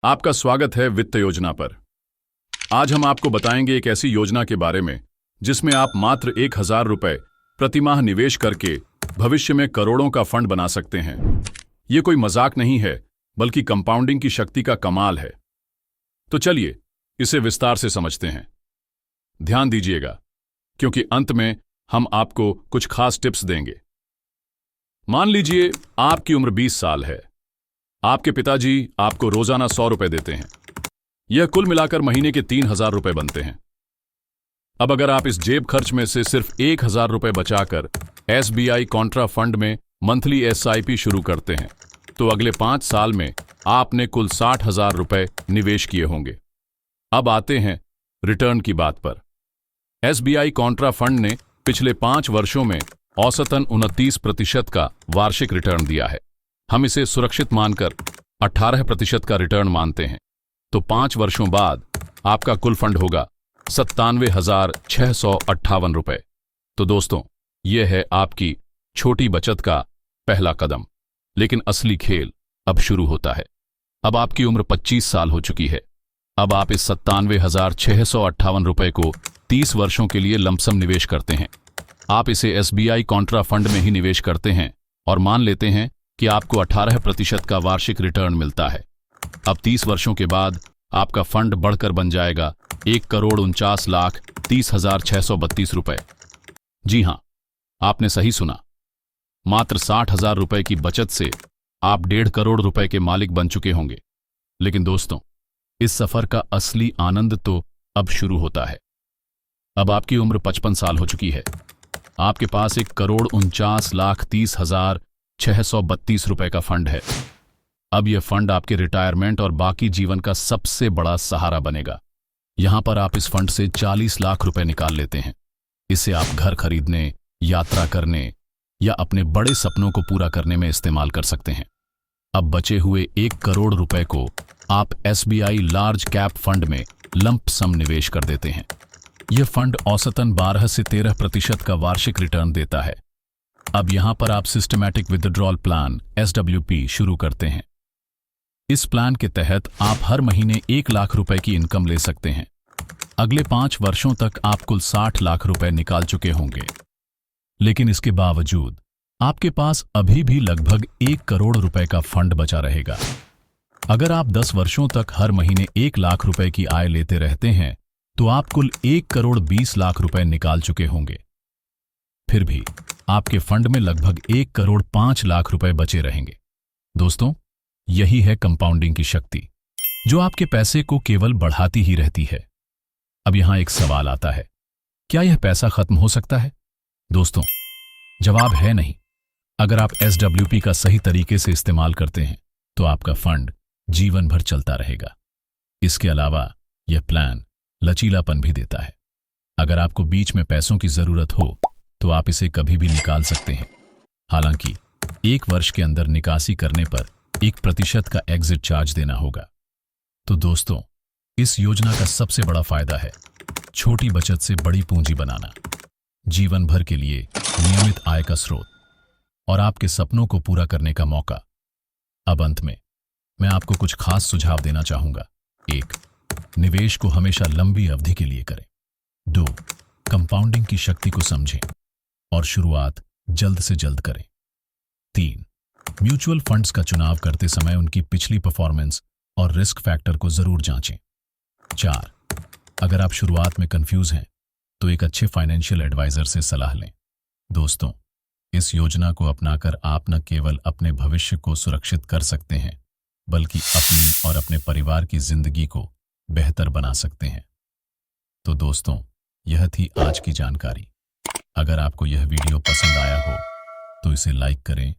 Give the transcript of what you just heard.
आपका स्वागत है वित्त योजना पर। आज हम आपको बताएंगे एक ऐसी योजना के बारे में जिसमें आप मात्र 1,000 रुपए प्रतिमाह निवेश करके भविष्य में करोड़ों का फंड बना सकते हैं। ये कोई मजाक नहीं है, बल्कि कंपाउंडिंग की शक्ति का कमाल है। तो चलिए इसे विस्तार से समझते हैं। ध्यान दीजिएगा, क्योंकि अंत में हम आपको कुछ खास टिप्स देंगे। मान लीजिए आपकी उम्र 20 साल है। आपके पिताजी आपको रोजाना 100 रुपए देते हैं। यह कुल मिलाकर महीने के 3,000 रुपए बनते हैं। अब अगर आप इस जेब खर्च में से सिर्फ 1,000 रुपए बचाकर SBI कॉन्ट्रा फंड में मंथली SIP शुरू करते हैं, तो अगले 5 साल में आपने कुल 60,000 रुपए निवेश किए होंगे। अब आते हैं रिटर्न की बात पर। SBI कॉन्ट्रा फंड ने पिछले 5 वर्षों में औसतन 29% का वार्षिक रिटर्न दिया है। हम इसे सुरक्षित मानकर 18% का रिटर्न मानते हैं, तो 5 वर्षों बाद आपका कुल फंड होगा 97,658 रुपए। तो दोस्तों, यह है आपकी छोटी बचत का पहला कदम। लेकिन असली खेल अब शुरू होता है। अब आपकी उम्र 25 साल हो चुकी है। अब आप इस 97,658 रुपए को 30 वर्षों के लिए लमसम निवेश करते हैं। आप इसे SBI कॉन्ट्रा फंड में ही निवेश करते हैं और मान लेते हैं कि आपको 18% का वार्षिक रिटर्न मिलता है। अब 30 वर्षों के बाद आपका फंड बढ़कर बन जाएगा 1,49,30,632 रुपए। जी हां, आपने सही सुना। मात्र 60,000 रुपए की बचत से आप 1.5 करोड़ रुपए के मालिक बन चुके होंगे। लेकिन दोस्तों, इस सफर का असली आनंद तो अब शुरू होता है। अब आपकी उम्र 55 साल हो चुकी है। आपके पास 1,49,30,632 रुपए का फंड है। अब यह फंड आपके रिटायरमेंट और बाकी जीवन का सबसे बड़ा सहारा बनेगा। यहां पर आप इस फंड से 40 लाख रुपए निकाल लेते हैं। इसे आप घर खरीदने, यात्रा करने या अपने बड़े सपनों को पूरा करने में इस्तेमाल कर सकते हैं। अब बचे हुए 1 करोड़ रुपए को आप SBI लार्ज कैप फंड में लंप सम निवेश कर देते हैं। यह फंड औसतन 12 से 13% का वार्षिक रिटर्न देता है। अब यहां पर आप सिस्टमैटिक विथड्रॉल प्लान SWP शुरू करते हैं। इस प्लान के तहत आप हर महीने 1 लाख रुपए की इनकम ले सकते हैं। अगले 5 वर्षों तक आप कुल 60 लाख रुपए निकाल चुके होंगे। लेकिन इसके बावजूद आपके पास अभी भी लगभग 1 करोड़ रुपए का फंड बचा रहेगा। अगर आप 10 वर्षों तक हर महीने 1 लाख रुपए की आय लेते रहते हैं, तो आप कुल 1 करोड़ 20 लाख रुपए निकाल चुके होंगे। फिर भी आपके फंड में लगभग 1 करोड़ 5 लाख रुपए बचे रहेंगे। दोस्तों, यही है कंपाउंडिंग की शक्ति, जो आपके पैसे को केवल बढ़ाती ही रहती है। अब यहां एक सवाल आता है, क्या यह पैसा खत्म हो सकता है? दोस्तों, जवाब है नहीं। अगर आप SWP का सही तरीके से इस्तेमाल करते हैं, तो आपका फंड जीवन भर चलता रहेगा। इसके अलावा यह प्लान लचीलापन भी देता है। अगर आपको बीच में पैसों की जरूरत हो, तो आप इसे कभी भी निकाल सकते हैं। हालांकि 1 वर्ष के अंदर निकासी करने पर 1% का एग्जिट चार्ज देना होगा। तो दोस्तों, इस योजना का सबसे बड़ा फायदा है छोटी बचत से बड़ी पूंजी बनाना, जीवन भर के लिए नियमित आय का स्रोत और आपके सपनों को पूरा करने का मौका। अब अंत में मैं आपको कुछ खास सुझाव देना चाहूंगा। 1. निवेश को हमेशा लंबी अवधि के लिए करें। 2. कंपाउंडिंग की शक्ति को समझें और शुरुआत जल्द से जल्द करें। 3. म्यूचुअल फंड्स का चुनाव करते समय उनकी पिछली परफॉर्मेंस और रिस्क फैक्टर को जरूर जांचें। 4. अगर आप शुरुआत में कंफ्यूज हैं, तो एक अच्छे फाइनेंशियल एडवाइजर से सलाह लें। दोस्तों, इस योजना को अपनाकर आप न केवल अपने भविष्य को सुरक्षित कर सकते हैं, बल्कि अपनी और अपने परिवार की जिंदगी को बेहतर बना सकते हैं। तो दोस्तों, यह थी आज की जानकारी। अगर आपको यह वीडियो पसंद आया हो, तो इसे लाइक करें,